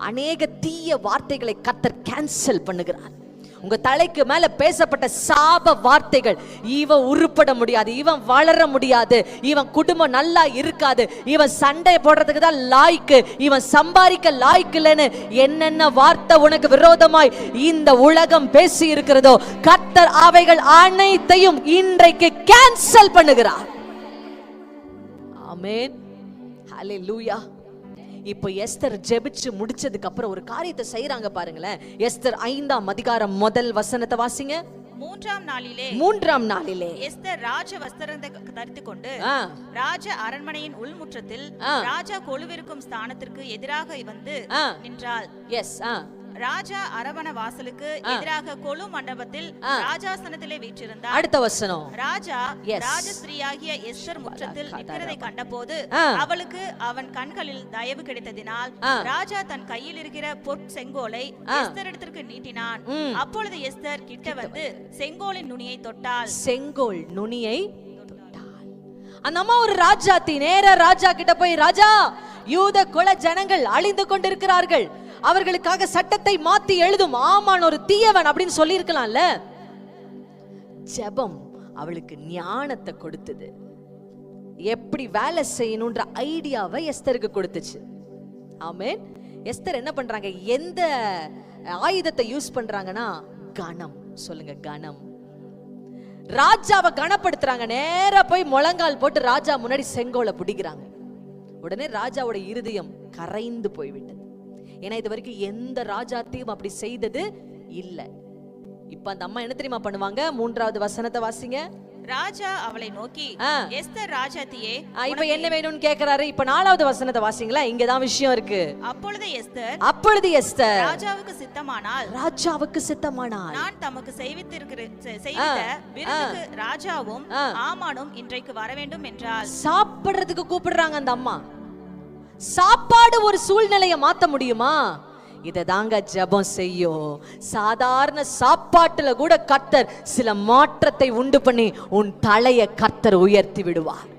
அநேக தீய வார்த்தைகளை கர்த்தர் கேன்சல் பண்ணுகிறார். உங்க தலைக்கு மேல பேசப்பட்ட சாப வார்த்தைகள், இவன் உருப்பட முடியாது, இவன் வளர முடியாது, இவன் குடும்பம் நல்லா இருக்காது, இவன் சண்டை போடுறதுக்கு தான் லாய்க்கு, இவன் சம்பாதிக்க லாய்க்கு இல்லைன்னு என்னென்ன வார்த்தை உனக்கு விரோதமாய் இந்த உலகம் பேசி இருக்கிறதோ, கர்த்தர் அவைகள் அனைத்தையும் இன்றைக்கு கேன்சல் பண்ணுகிறார். ஆமென், ஹல்லேலூயா. இப்போ எஸ்தர் ஜெபிச்சு முடிச்சதுக்கு அப்புறம் ஒரு காரியத்தை செய்யறாங்க பாருங்களேன். எஸ்தர் 5ஆம் அதிகாரம் முதல் வசனத்தை வாசிங்க. 3ஆம் நாளிலே எஸ்தர் ராஜ வஸ்திரத்தை தரித்துக் கொண்டு ராஜ அரண்மனையின் உள்முற்றத்தில் ராஜா கொலுவிருக்கும் ஸ்தானத்திற்கு எதிராக வந்து நின்றாள். ராஜா அரவண வாசலுக்கு எதிராக கொலு மண்டபத்தில் ராஜாசனத்திலே வீற்றிருந்தார். அடுத்த வசனம். ராஜா ராஜஸ்திரீயாகிய எஸ்தர் முற்றத்தில் நிற்கிறதை கண்டபோது அவளுக்கு அவன் கண்களில் தயவு கிடைத்ததினால் ராஜா தன் கையில் இருக்கிற பொற்செங்கோலை எஸ்தரிடத்திற்கு நீட்டினான். அப்பொழுது எஸ்தர் கிட்ட வந்து செங்கோலின் நுனியை தொட்டாள். செங்கோல் நுனியை தொட்டாள். அந்த அம்மா ஒரு ராஜாத்தி நேரா ராஜா கிட்ட போய், ராஜா, யூத குல ஜனங்கள் அழிந்து கொண்டிருக்கிறார்கள், அவர்களுக்காக சட்டத்தை மாத்தி எழுதும், ஆமான் ஒரு தீயவன் அப்படின்னு சொல்லி இருக்கலாம்ல. ஜெபம் அவளுக்கு ஞானத்தை கொடுத்தது, எப்படி வேலை செய்யணும்ன்ற ஐடியாவை எஸ்தருக்கு கொடுத்துச்சு. ஆமென். எஸ்தர் என்ன பண்றாங்க, எந்த ஆயுதத்தை யூஸ் பண்றாங்கன்னா கணம். சொல்லுங்க, கணம். ராஜாவை கனப்படுத்துறாங்க. நேரா போய் முழங்கால் போட்டு ராஜா முன்னாடி செங்கோலை பிடிக்கிறாங்க. உடனே ராஜாவோட இருதயம் கரைந்து போய்விட்டது. ஏன்னா இது வரைக்கும் எந்த ராஜாத்தையும் அப்படி செய்தது இல்ல. இப்ப அந்த அம்மா என்ன தெரியுமா பண்ணுவாங்க? 3வது வசனத்தை வாசிங்க. ராஜா அவளை நோக்கி, எஸ்தர் ராஜாத்தியே, இப்ப என்ன வேணும்னு கேக்குறாரு. இப்ப 4வது வசனத்தை வாசிங்களா, இங்கதான் விஷயம் இருக்கு. அப்பொழுது எஸ்தர் ராஜாவுக்கு சித்தமானால் நான் தமக்கு செய்த விருந்துக்கு ராஜாவும் ஆமானும் இன்றைக்கு வர வேண்டும் என்றால். சாப்பிடுறதுக்கு கூப்பிடுறாங்க அந்த அம்மா. சாப்பாடு ஒரு சூழ்நிலையை மாத்த முடியுமா? இததாங்க ஜெபம் செய்யும். சாதாரண சாப்பாட்டுல கூட கர்த்தர் சில மாற்றத்தை உண்டு பண்ணி உன் தலையை கர்த்தர் உயர்த்தி விடுவார்.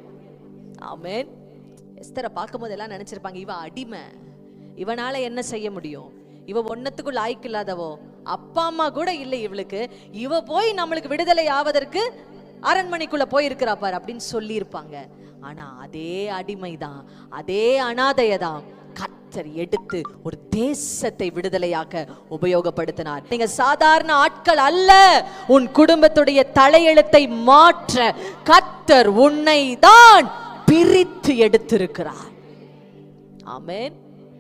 ஆமென். எஸ்தரை பார்க்கும் போது எல்லாம் நினைச்சிருப்பாங்க, இவ அடிமை, இவனால என்ன செய்ய முடியும், இவ ஒன்னத்துக்குள் லாய்க்கு இல்லாதவோ, அப்பா அம்மா கூட இல்லை இவளுக்கு, இவ போய் நம்மளுக்கு விடுதலை ஆவதற்கு அரண்மனைக்குள்ள போயிருக்கிறா பாரு அப்படின்னு சொல்லி இருப்பாங்க. ஆனா அதே அடிமைதான், அதே அனாதையதான் கர்த்தர் எடுத்து ஒரு தேசத்தை விடுதலையாக்க உபயோகப்படுத்தினார். நீங்க சாதாரண ஆட்கள் அல்ல. உன் குடும்பத்துடைய தலையெழுத்தை மாற்ற கர்த்தர் உன்னை தான் பிரித்து எடுத்திருக்கிறார். ஆமென்.